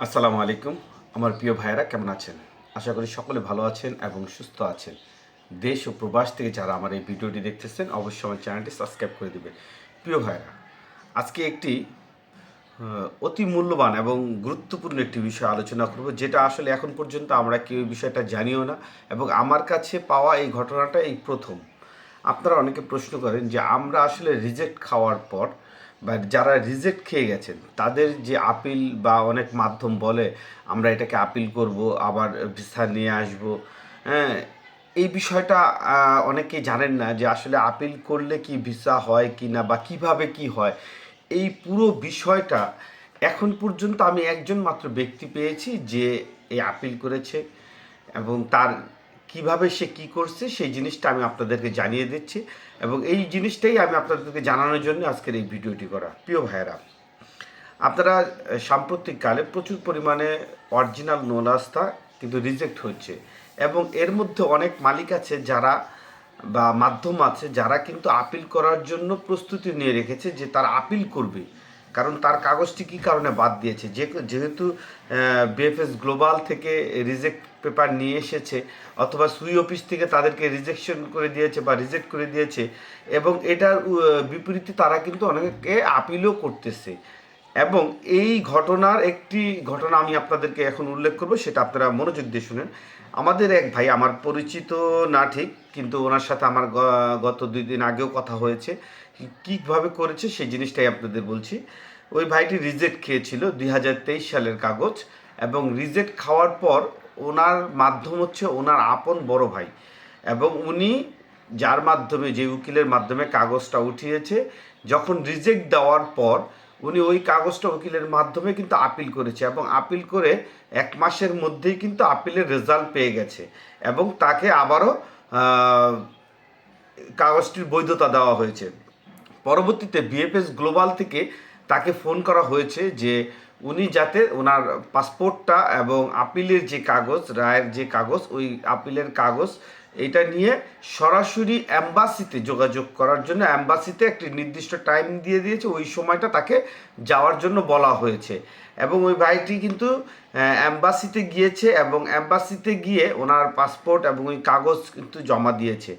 আসসালামু আলাইকুম। আমার প্রিয় ভাইয়েরা কেমন আছেন? আশা করি সকলে ভালো আছেন এবং সুস্থ আছেন। দেশ ও প্রবাস থেকে যারা আমার এই ভিডিওটি দেখতেছেন অবশ্যই আমার চ্যানেলটি সাবস্ক্রাইব করে দিবেন। প্রিয় ভাইয়েরা, আজকে একটি অতি মূল্যবান এবং গুরুত্বপূর্ণ একটি বিষয় আলোচনা করব, যেটা আসলে এখন পর্যন্ত আমরা কেউ এই বিষয়টা জানিও না এবং আমার কাছে পাওয়া এই ঘটনাটা এই প্রথম। আপনারা অনেকে প্রশ্ন করেন যে আমরা আসলে রিজেক্ট খাওয়ার পর বা যারা রিজেক্ট খেয়ে গেছেন তাদের যে আপিল বা অনেক মাধ্যম বলে আমরা এটাকে আপিল করব, আবার ভিসা নিয়ে আসব। হ্যাঁ, এই বিষয়টা অনেকেই জানেন না যে আসলে আপিল করলে কি ভিসা হয় কি না বা কিভাবে কি হয়। এই পুরো বিষয়টা এখন পর্যন্ত আমি একজন মাত্র ব্যক্তি পেয়েছি যে এই আপিল করেছে এবং তার কিভাবে সে কি করছে সেই জিনিসটা আমি আপনাদেরকে জানিয়ে দিচ্ছি এবং এই জিনিসটাই আমি আপনাদেরকে জানানোর জন্য আজকের এই ভিডিওটি করা। প্রিয় ভাইয়েরা, আপনারা সাম্প্রতিককালে প্রচুর পরিমাণে অরিজিনাল নোলাস্তা কিন্তু রিজেক্ট হচ্ছে এবং এর মধ্যে অনেক মালিক আছে যারা বা মাধ্যম আছে যারা কিন্তু আপিল করার জন্য প্রস্তুতি নিয়ে রেখেছে যে তারা আপিল করবে, কারণ তার কাগজটি কী কারণে বাদ দিয়েছে, যেহেতু বিএফএস গ্লোবাল থেকে রিজেক্ট পেপার নিয়ে এসেছে অথবা সুই অফিস থেকে তাদেরকে রিজেকশন করে দিয়েছে বা রিজেক্ট করে দিয়েছে এবং এটার বিপরীতে তারা কিন্তু অনেকে আপিলও করতেছে। এবং এই ঘটনার একটি ঘটনা আমি আপনাদেরকে এখন উল্লেখ করব, সেটা আপনারা মনোযোগ দিয়ে শুনেন। আমাদের এক ভাই, আমার পরিচিত না ঠিক, কিন্তু ওনার সাথে আমার গত 2 দিন আগেও কথা হয়েছে। কীভাবে করেছে সেই জিনিসটাই আপনাদের বলছি। ওই ভাইটি রিজেক্ট খেয়েছিল 2023 সালের কাগজ এবং রিজেক্ট খাওয়ার পর ওনার মাধ্যম হচ্ছে ওনার আপন বড় ভাই এবং উনি যার মাধ্যমে, যে উকিলের মাধ্যমে কাগজটা উঠিয়েছে, যখন রিজেক্ট দেওয়ার পর উনি ওই কাগজটা উকিলের মাধ্যমে কিন্তু আপিল করেছে এবং আপিল করে 1 মাসের মধ্যেই কিন্তু আপিলের রেজাল্ট পেয়ে গেছে এবং তাকে আবারও কাগজটির বৈধতা দেওয়া হয়েছে। পরবর্তীতে বিএফএস গ্লোবাল থেকে তাকে ফোন করা হয়েছে যে উনি যাতে ওনার পাসপোর্টটা এবং আপিলের যে কাগজ, রায়ের যে কাগজ, ওই আপিলের কাগজ এটা নিয়ে সরাসরি অ্যাম্বাসিতে যোগাযোগ করার জন্য, অ্যাম্বাসিতে একটি নির্দিষ্ট টাইম দিয়ে দিয়েছে, ওই সময়টা তাকে যাওয়ার জন্য বলা হয়েছে এবং ওই ভাইটি কিন্তু অ্যাম্বাসিতে গিয়েছে এবং অ্যাম্বাসিতে গিয়ে ওনার পাসপোর্ট এবং ওই কাগজ কিন্তু জমা দিয়েছে।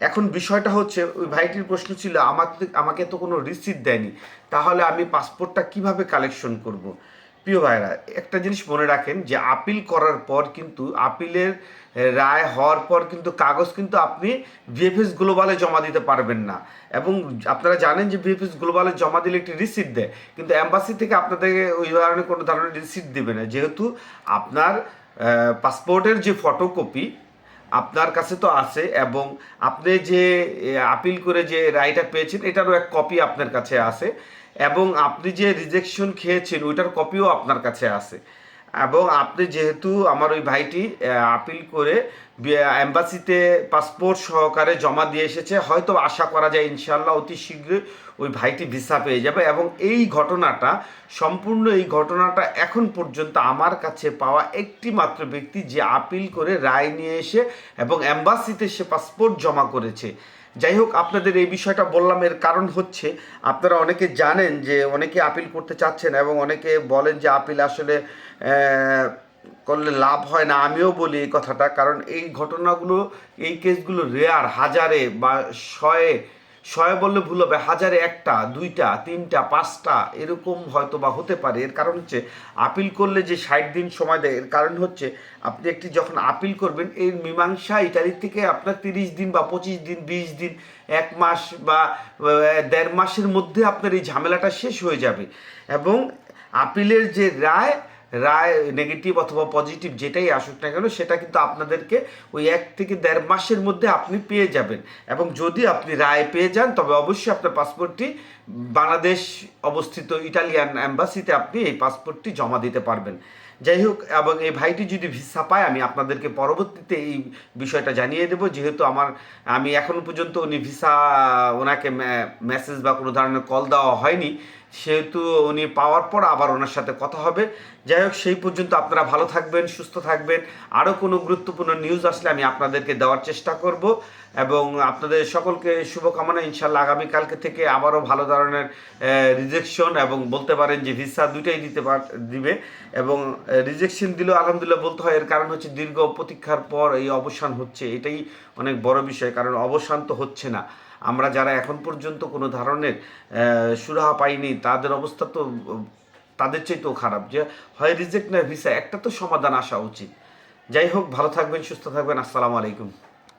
এখন বিষয়টা হচ্ছে, ওই ভাইটির প্রশ্ন ছিল আমাকে তো কোনো রিসিপ্ট দেয়নি, তাহলে আমি পাসপোর্টটা কিভাবে কালেকশন করব। প্রিয় ভাইরা, একটা জিনিস মনে রাখেন যে আপিল করার পর কিন্তু আপিলের রায় হওয়ার পর কিন্তু কাগজ কিন্তু আপনি ভিএফএস গ্লোবালে জমা দিতে পারবেন না এবং আপনারা জানেন যে ভিএফএস গ্লোবালে জমা দিলে একটি রিসিপ্ট দেয়, কিন্তু অ্যাম্বাসি থেকে আপনাদেরকে ওই ধরনের কোনো ধরনের রিসিপ্ট দেবে না, যেহেতু আপনার পাসপোর্টের যে ফটোকপি আপনার কাছে তো আছে এবং আপনি যে আপিল করে যে রায়টা পেয়েছেন এটারও এক কপি আপনার কাছে আছে এবং আপনি যে রিজেকশন খেয়েছেন ওইটার কপিও আপনার কাছে আছে এবং আপনি যেহেতু, আমার ওই ভাইটি আপিল করে এম্বাসিতে পাসপোর্ট সহকারে জমা দিয়ে এসেছে, হয়তো আশা করা যায় ইনশাল্লাহ অতি শীঘ্রই ওই ভাইটি ভিসা পেয়ে যাবে এবং এই ঘটনাটা, সম্পূর্ণ এই ঘটনাটা এখন পর্যন্ত আমার কাছে পাওয়া একটি মাত্র ব্যক্তি যে আপিল করে রায় নিয়ে এসে এবং এম্বাসিতে সে পাসপোর্ট জমা করেছে। যাই হোক, আপনাদের এই বিষয়টা বললাম, এর কারণ হচ্ছে আপনারা অনেকে জানেন যে অনেকে আপিল করতে চাচ্ছেন এবং অনেকে বলেন যে আপিল আসলে করলে লাভ হয় না। আমিও বলি এই কথাটা, কারণ এই ঘটনাগুলো, এই কেসগুলো রেয়ার, হাজারে বা শয়ে, শয়ে বললে ভুল হবে, হাজারে 1টা 2টা 3টা 5টা এরকম হয়তো বা হতে পারে। এর কারণ হচ্ছে আপিল করলে যে 60 দিন সময় দেয়, এর কারণ হচ্ছে আপনি একটি যখন আপিল করবেন এর মীমাংসা ইতালি থেকে আপনার 30 দিন বা 25 দিন, 20 দিন, 1 মাস বা 1.5 মাসের মধ্যে আপনার এই ঝামেলাটা শেষ হয়ে যাবে এবং আপিলের যে রায়, রায় নেগেটিভ অথবা পজিটিভ যেটাই আসুক না কেন, সেটা কিন্তু আপনাদেরকে ওই 1 থেকে 1.5 মাসের মধ্যে আপনি পেয়ে যাবেন এবং যদি আপনি রায় পেয়ে যান তবে অবশ্যই আপনার পাসপোর্টটি বাংলাদেশ অবস্থিত ইটালিয়ান অ্যাম্বাসিতে আপনি এই পাসপোর্টটি জমা দিতে পারবেন। যাই হোক, এবং এই ভাইটি যদি ভিসা পায় আমি আপনাদেরকে পরবর্তীতে এই বিষয়টা জানিয়ে দেবো, যেহেতু আমি এখনও পর্যন্ত উনি ভিসা, ওনাকে মেসেজ বা কোনো ধরনের কল দেওয়া হয়নি সেহেতু উনি পাওয়ার পর আবার ওনার সাথে কথা হবে। যাই হোক, সেই পর্যন্ত আপনারা ভালো থাকবেন, সুস্থ থাকবেন। আরও কোনো গুরুত্বপূর্ণ নিউজ আসলে আমি আপনাদেরকে দেওয়ার চেষ্টা করব, এবং আপনাদের সকলকে শুভকামনা। ইনশাল্লাহ আগামীকালকে থেকে আবারও ভালো ধরনের রিজেকশন এবং বলতে পারেন যে ভিসা দুইটাই দিবে। এবং রিজেকশন দিলেও আলহামদুলিল্লাহ বলতে হয়, এর কারণ হচ্ছে দীর্ঘ প্রতীক্ষার পর এই অবসান হচ্ছে, এটাই অনেক বড় বিষয়। কারণ অবসান তো হচ্ছে না, আমরা যারা এখন পর্যন্ত কোনো ধরনের সুরাহা পাইনি তাদের অবস্থা তো তাদের চাইতেও খারাপ, যে হয় রিজেক্ট না ভিসা, একটা তো সমাধান আসা উচিত। যাই হোক, ভালো থাকবেন, সুস্থ থাকবেন। আসসালামু আলাইকুম।